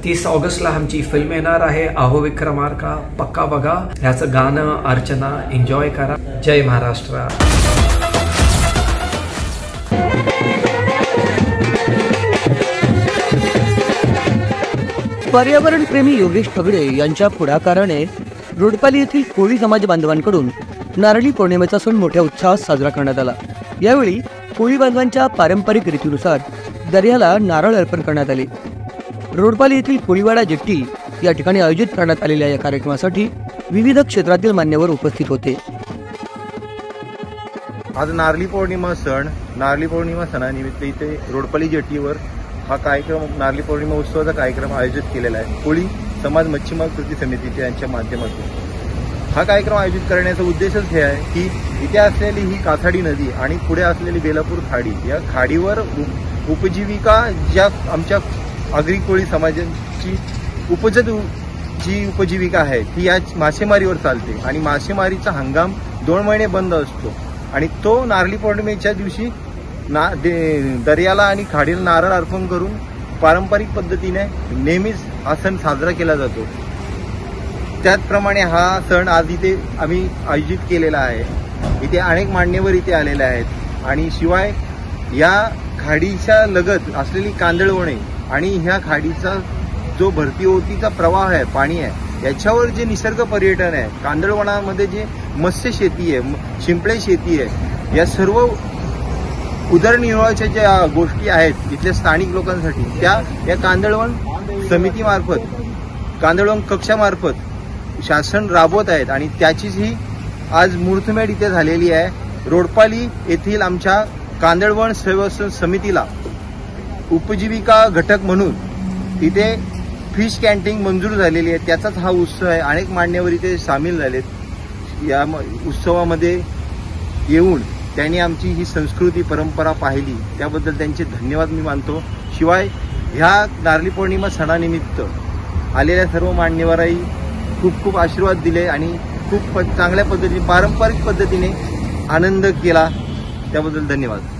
30 ऑगस्टला आमची फिल्म येणार आहे आहो विक्रमार्का. पक्का बघा. ह्याचं गाणं अर्चना एन्जॉय करा. जय महाराष्ट्र. पर्यावरणप्रेमी योगेश ठगडे यांच्या पुढाकाराने रोडपाली येथील कोळी समाज बांधवांकडून नारळी पौर्णिमेचा सण मोठ्या उत्साहात साजरा करण्यात आला. यावेळी कोळी बांधवांच्या पारंपरिक रीतीनुसार दर्याला नारळ अर्पण करण्यात आले. रोडपाली येथील कोळीवाडा जेट्टी या ठिकाणी आयोजित करण्यात आलेल्या या कार्यक्रमासाठी विविध क्षेत्रातील मान्यवर उपस्थित होते. आज नारळी पौर्णिमा सणानिमित्त इथे रोडपाली जेट्टीवर हा कार्यक्रम नारळी पौर्णिमा उत्सवाचा कार्यक्रम आयोजित केलेला आहे. कोळी समाज मच्छीमार कृती समितीच्या यांच्या माध्यमातून हा कार्यक्रम आयोजित करण्याचा उद्देशच हे आहे की इथे असलेली ही कासाडी नदी आणि पुढे असलेली बेलापूर खाडी या खाडीवर उपजीविका ज्या आमच्या आगरी कोळी समाजाची उपजीविका आहे ती या मासेमारीवर चालते आणि मासेमारीचा हंगाम 2 महिने बंद असतो आणि तो नारळी पौर्णिमेच्या दिवशी दर्याला आणि खाडीला नारळ अर्पण करून पारंपरिक पद्धतीने नेहमीच हा सण साजरा केला जातो. त्याचप्रमाणे हा सण आज इथे आम्ही आयोजित केलेला आहे. इथे अनेक मान्यवर इथे आलेले आहेत आणि शिवाय या खाडीच्या लगत असलेली कांदळवणे आणि ह्या खाडीचा जो भरतीओहोतीचा प्रवाह आहे, पाणी आहे, याच्यावर जे निसर्ग पर्यटन आहे, कांदळवनामध्ये जे मत्स्य शेती आहे, शिंपळे शेती आहे, या सर्व उदरनिर्वाहाच्या ज्या गोष्टी आहेत इथल्या स्थानिक लोकांसाठी त्या या कांदळवन समितीमार्फत, कांदळवन कक्षामार्फत शासन राबवत आहेत आणि त्याचीच ही आज मुहूर्तमेढ इथे झालेली आहे. रोडपाली येथील आमच्या कांदळवन सेवा समितीला उपजीविका घटक म्हणून इथे फिश कॅन्टीन मंजूर झालेली आहे. त्याचाच हा उत्सव आहे. अनेक मान्यवर इथे सामील झालेत. या उत्सवामध्ये येऊन त्यांनी आमची ही संस्कृती परंपरा पाहिली त्याबद्दल त्यांचे धन्यवाद मी मानतो. शिवाय ह्या नारळी पौर्णिमा सणानिमित्त आलेल्या सर्व मान्यवरांनी खूप खूप आशीर्वाद दिले आणि खूप चांगल्या पद्धतीने पारंपरिक पद्धतीने आनंद केला. त्याबद्दल धन्यवाद.